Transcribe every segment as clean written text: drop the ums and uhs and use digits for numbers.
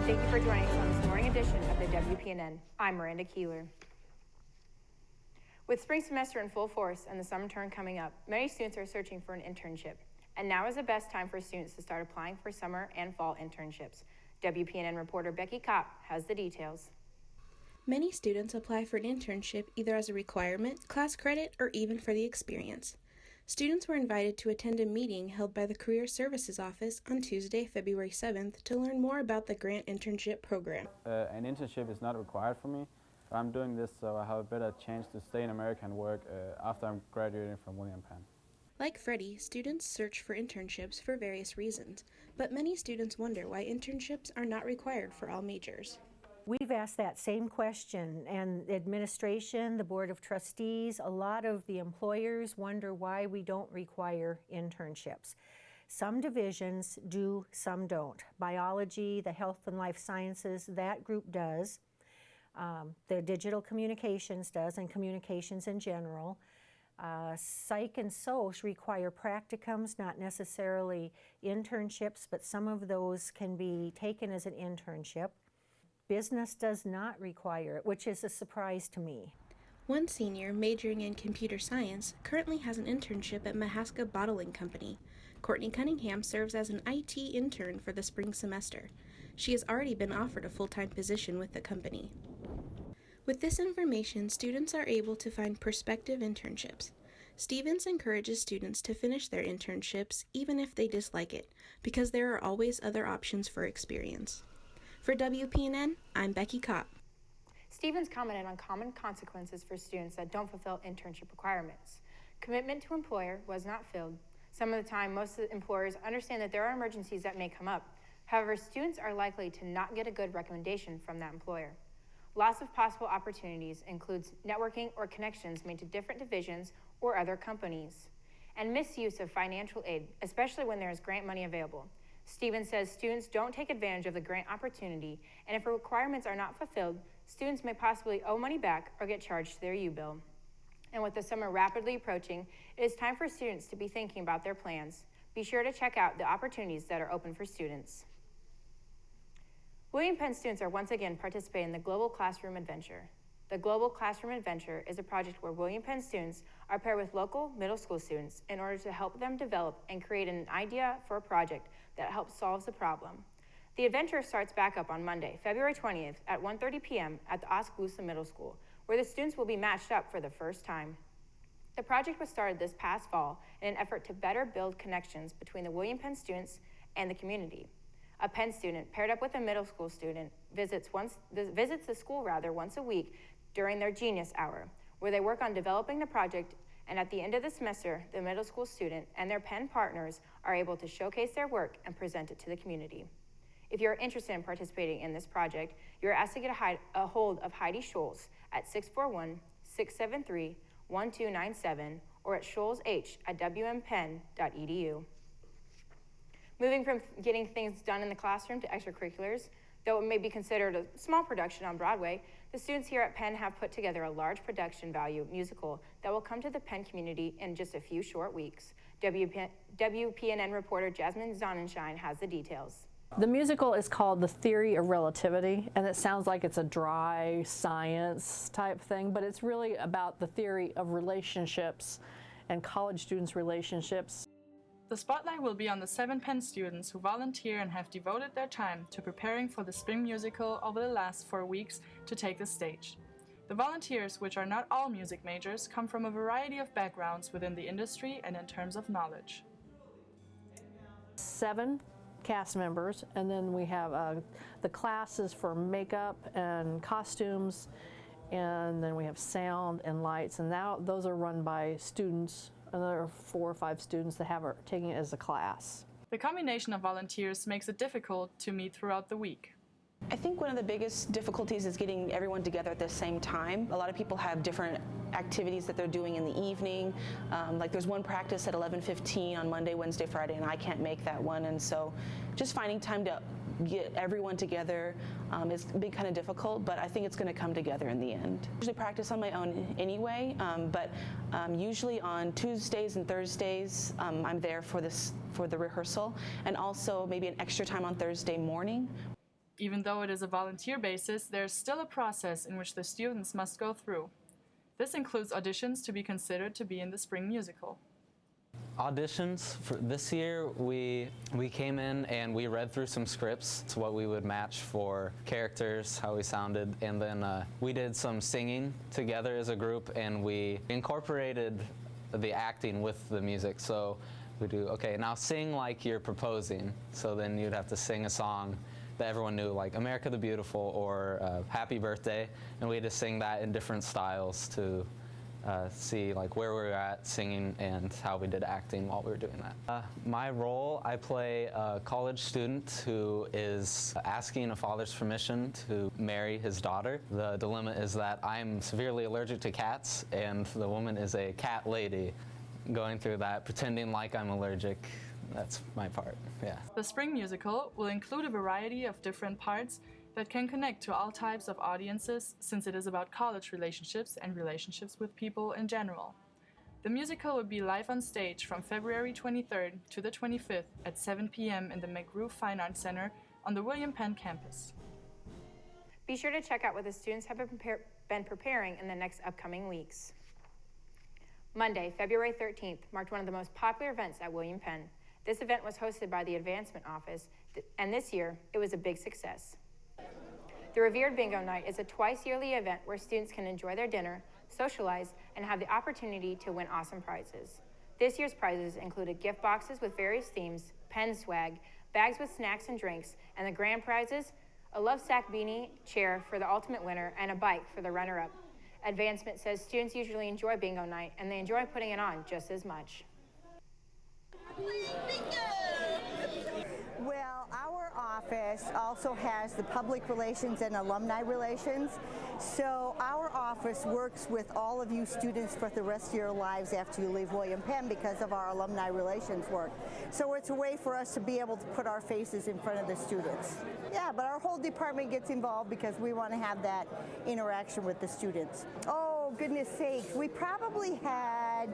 Thank you for joining us on this morning edition of the WPNN. I'm Miranda Keeler. With spring semester in full force and the summer term coming up, many students are searching for an internship. And now is the best time for students to start applying for summer and fall internships. WPNN reporter Becky Kopp has the details. Many students apply for an internship either as a requirement, class credit, or even for the experience. Students were invited to attend a meeting held by the Career Services Office on Tuesday, February 7th to learn more about the grant internship program. An internship is not required for me. I'm doing this so I have a better chance to stay in America and work after I'm graduating from William Penn. Like Freddie, students search for internships for various reasons, but many students wonder why internships are not required for all majors. We've asked that same question, and the administration, the Board of Trustees, a lot of the employers wonder why we don't require internships. Some divisions do, some don't. Biology, the health and life sciences, that group does. The digital communications does, and communications in general. Psych and Soc require practicums, not necessarily internships, but some of those can be taken as an internship. Business does not require it, which is a surprise to me. One senior majoring in computer science currently has an internship at Mahaska Bottling Company. Courtney Cunningham serves as an IT intern for the spring semester. She has already been offered a full-time position with the company. With this information, students are able to find prospective internships. Stevens encourages students to finish their internships even if they dislike it, because there are always other options for experience. For WPNN, I'm Becky Kopp. Stevens commented on common consequences for students that don't fulfill internship requirements. Commitment to employer was not filled. Some of the time, most of the employers understand that there are emergencies that may come up. However, students are likely to not get a good recommendation from that employer. Loss of possible opportunities includes networking or connections made to different divisions or other companies, and misuse of financial aid, especially when there is grant money available. Stevens says students don't take advantage of the grant opportunity, and if requirements are not fulfilled, students may possibly owe money back or get charged their U-bill. And with the summer rapidly approaching, it is time for students to be thinking about their plans. Be sure to check out the opportunities that are open for students. William Penn students are once again participating in the Global Classroom Adventure. The Global Classroom Adventure is a project where William Penn students are paired with local middle school students in order to help them develop and create an idea for a project that helps solve the problem. The adventure starts back up on Monday, February 20th at 1:30 p.m. at the Oskaloosa Middle School, where the students will be matched up for the first time. The project was started this past fall in an effort to better build connections between the William Penn students and the community. A Penn student paired up with a middle school student visits the school once a week during their Genius Hour, where they work on developing the project, and at the end of the semester, the middle school student and their Penn partners are able to showcase their work and present it to the community. If you're interested in participating in this project, you're asked to get a hold of Heidi Scholes at 641-673-1297 or at scholesH@wmpenn.edu. Moving from getting things done in the classroom to extracurriculars, though it may be considered a small production on Broadway, the students here at Penn have put together a large production value musical that will come to the Penn community in just a few short weeks. WPNN reporter Jasmine Sonnenschein has the details. The musical is called The Theory of Relativity, and it sounds like it's a dry science type thing, but it's really about the theory of relationships and college students' relationships. The spotlight will be on the 7 Penn students who volunteer and have devoted their time to preparing for the spring musical over the last 4 weeks to take the stage. The volunteers, which are not all music majors, come from a variety of backgrounds within the industry and in terms of knowledge. 7 cast members, and then we have the classes for makeup and costumes, and then we have sound and lights, and now those are run by students. And there are 4 or 5 students that are taking it as a class. The combination of volunteers makes it difficult to meet throughout the week. I think one of the biggest difficulties is getting everyone together at the same time. A lot of people have different activities that they're doing in the evening. Like there's one practice at 11:15 on Monday, Wednesday, Friday, and I can't make that one. And so just finding time to get everyone together is been kind of difficult, but I think it's going to come together in the end. I usually practice on my own anyway, but usually on Tuesdays and Thursdays I'm there for the rehearsal, and also maybe an extra time on Thursday morning. Even though it is a volunteer basis, there is still a process in which the students must go through. This includes auditions to be considered to be in the spring musical. Auditions for this year, we came in and we read through some scripts to what we would match for characters, how we sounded, and then we did some singing together as a group, and we incorporated the acting with the music. So we do, okay, now sing like you're proposing. So then you'd have to sing a song that everyone knew, like America the Beautiful or Happy Birthday, and we had to sing that in different styles to see like where we were at singing and how we did acting while we were doing that. My role, I play a college student who is asking a father's permission to marry his daughter. The dilemma is that I'm severely allergic to cats and the woman is a cat lady. Going through that, pretending like I'm allergic, that's my part, yeah. The spring musical will include a variety of different parts that can connect to all types of audiences, since it is about college relationships and relationships with people in general. The musical will be live on stage from February 23rd to the 25th at 7 p.m. in the McGrew Fine Arts Center on the William Penn campus. Be sure to check out what the students have been preparing in the next upcoming weeks. Monday, February 13th, marked one of the most popular events at William Penn. This event was hosted by the Advancement Office, and this year, it was a big success. The Revered Bingo Night is a twice-yearly event where students can enjoy their dinner, socialize, and have the opportunity to win awesome prizes. This year's prizes included gift boxes with various themes, pen swag, bags with snacks and drinks, and the grand prizes, a Love Sack beanie chair for the ultimate winner, and a bike for the runner-up. Advancement says students usually enjoy Bingo Night, and they enjoy putting it on just as much. Well, our office also has the public relations and alumni relations. So our office works with all of you students for the rest of your lives after you leave William Penn because of our alumni relations work. So it's a way for us to be able to put our faces in front of the students. Yeah, but our whole department gets involved because we want to have that interaction with the students. Oh, goodness sakes, we probably had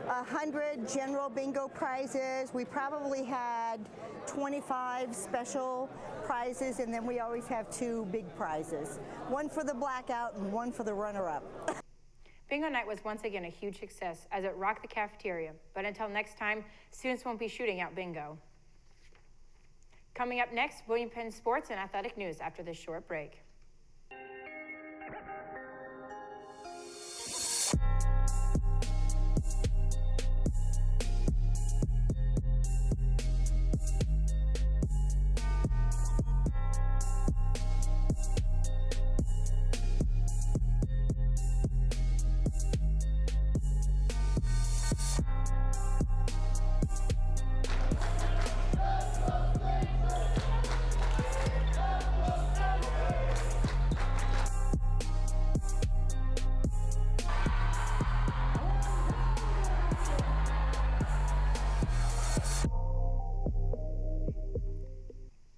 100 general bingo prizes. We probably had 25 special prizes, and then we always have 2 big prizes. One for the blackout and one for the runner-up. Bingo Night was once again a huge success as it rocked the cafeteria, but until next time, students won't be shooting out bingo. Coming up next, William Penn sports and athletic news after this short break.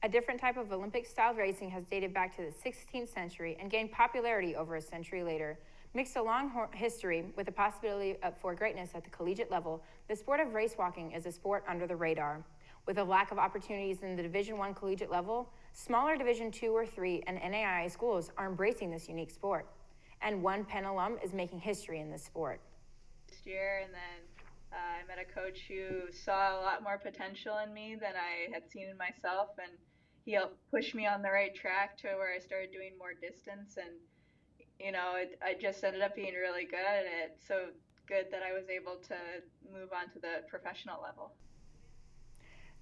A different type of Olympic-style racing has dated back to the 16th century and gained popularity over a century later. Mixed a long history with the possibility for greatness at the collegiate level, the sport of race walking is a sport under the radar. With a lack of opportunities in the Division I collegiate level, smaller Division II or III and NAIA schools are embracing this unique sport. And one Penn alum is making history in this sport. This year, and then I met a coach who saw a lot more potential in me than I had seen in myself, and he helped push me on the right track to where I started doing more distance, and I just ended up being really good, and it's so good that I was able to move on to the professional level.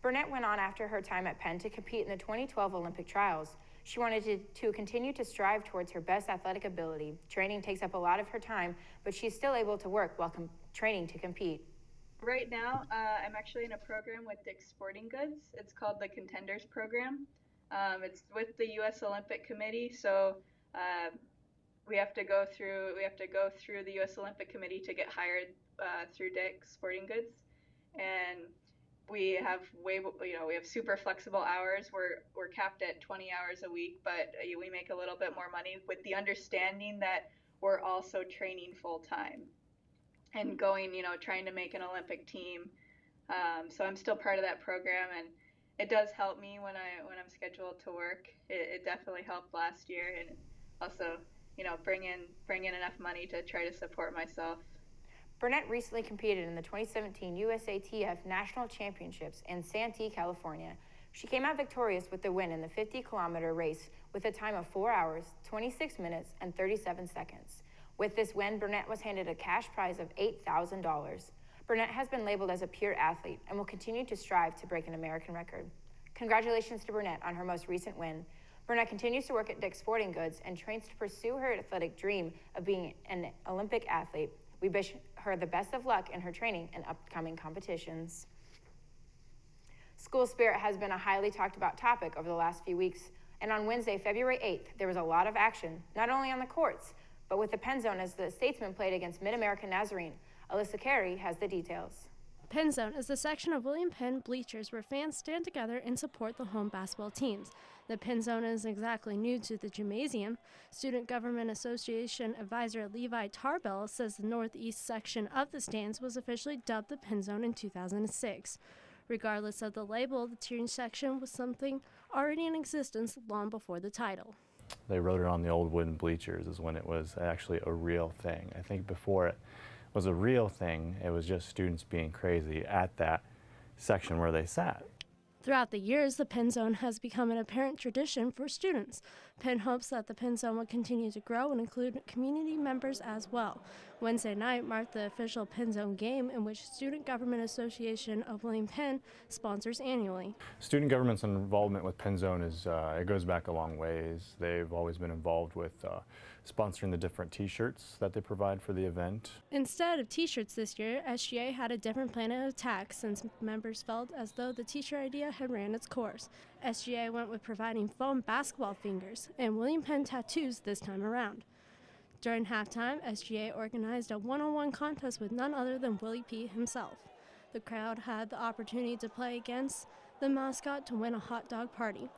Burnett went on after her time at Penn to compete in the 2012 Olympic trials. She wanted to continue to strive towards her best athletic ability. Training takes up a lot of her time, but she's still able to work while training to compete. Right now, I'm actually in a program with Dick's Sporting Goods. It's called the Contenders Program. It's with the U.S. Olympic Committee, so we have to go through the U.S. Olympic Committee to get hired through Dick's Sporting Goods, and we have we have super flexible hours. We're capped at 20 hours a week, but we make a little bit more money with the understanding that we're also training full time and going, trying to make an Olympic team. So I'm still part of that program, and it does help me when I'm scheduled to work. It definitely helped last year, and also, you know, bring in enough money to try to support myself. Burnett recently competed in the 2017 USATF National Championships in Santee, California. She came out victorious with the win in the 50-kilometer race with a time of 4 hours, 26 minutes, and 37 seconds. With this win, Burnett was handed a cash prize of $8,000. Burnett has been labeled as a pure athlete and will continue to strive to break an American record. Congratulations to Burnett on her most recent win. Burnett continues to work at Dick's Sporting Goods and trains to pursue her athletic dream of being an Olympic athlete. We wish her the best of luck in her training and upcoming competitions. School spirit has been a highly talked about topic over the last few weeks, and on Wednesday, February 8th, there was a lot of action, not only on the courts, but with the PennZone as the Statesmen played against Mid-American Nazarene. Alyssa Carey has the details. PennZone is the section of William Penn bleachers where fans stand together and support the home basketball teams. The PennZone isn't exactly new to the gymnasium. Student Government Association advisor Levi Tarbell says the northeast section of the stands was officially dubbed the PennZone in 2006. Regardless of the label, the tiering section was something already in existence long before the title. They wrote it on the old wooden bleachers is when it was actually a real thing. I think before it was a real thing, it was just students being crazy at that section where they sat. Throughout the years, the PennZone has become an apparent tradition for students. Penn hopes that the PennZone will continue to grow and include community members as well. Wednesday night marked the official PennZone game, in which Student Government Association of William Penn sponsors annually. Student government's involvement with PennZone is it goes back a long ways. They've always been involved with sponsoring the different t-shirts that they provide for the event. Instead of t-shirts this year, SGA had a different plan of attack since members felt as though the t-shirt idea had ran its course. SGA went with providing foam basketball fingers and William Penn tattoos this time around. During halftime, SGA organized a one-on-one contest with none other than Willie P. himself. The crowd had the opportunity to play against the mascot to win a hot dog party.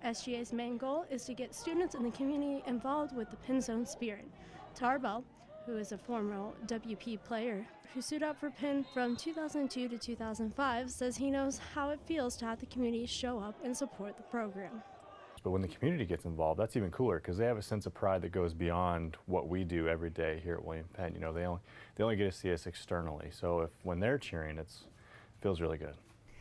SGA's main goal is to get students in the community involved with the PennZone spirit. Tarbell, who is a former WP player who suited up for Penn from 2002 to 2005, says he knows how it feels to have the community show up and support the program. But when the community gets involved, that's even cooler because they have a sense of pride that goes beyond what we do every day here at William Penn. You know, they only get to see us externally. So when they're cheering, it feels really good.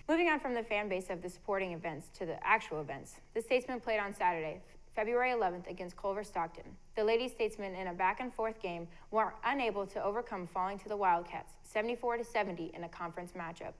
Moving on from the fan base of the sporting events to the actual events, the Statesmen played on Saturday, February 11th against Culver Stockton. The Lady Statesmen, in a back-and-forth game, were unable to overcome falling to the Wildcats, 74-70 in a conference matchup.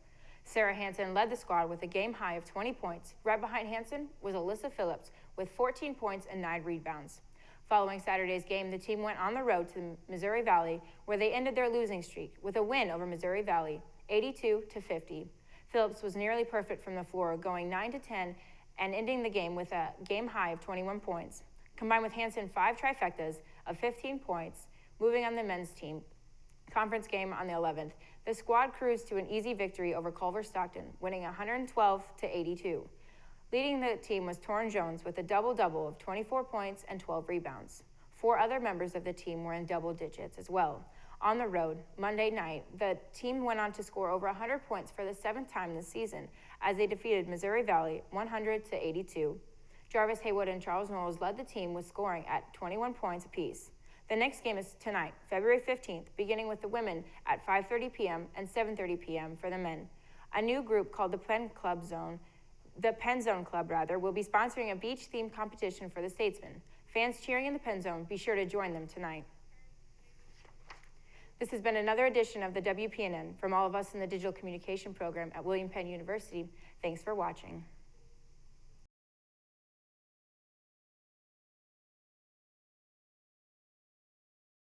Sarah Hansen led the squad with a game high of 20 points. Right behind Hansen was Alyssa Phillips with 14 points and 9 rebounds. Following Saturday's game, the team went on the road to Missouri Valley, where they ended their losing streak with a win over Missouri Valley, 82-50. Phillips was nearly perfect from the floor, going 9-10 and ending the game with a game high of 21 points. Combined with Hansen, 5 trifectas of 15 points, moving on the men's team conference game on the 11th. The squad cruised to an easy victory over Culver Stockton, winning 112-82. Leading the team was Torrin Jones with a double-double of 24 points and 12 rebounds. 4 other members of the team were in double digits as well. On the road, Monday night, the team went on to score over 100 points for the 7th time this season as they defeated Missouri Valley 100-82. Jarvis Haywood and Charles Knowles led the team with scoring at 21 points apiece. The next game is tonight, February 15th, beginning with the women at 5:30 p.m. and 7:30 p.m. for the men. A new group called the PennZone Club, will be sponsoring a beach-themed competition for the Statesmen. Fans cheering in the PennZone, be sure to join them tonight. This has been another edition of the WPNN. From all of us in the Digital Communication Program at William Penn University, thanks for watching.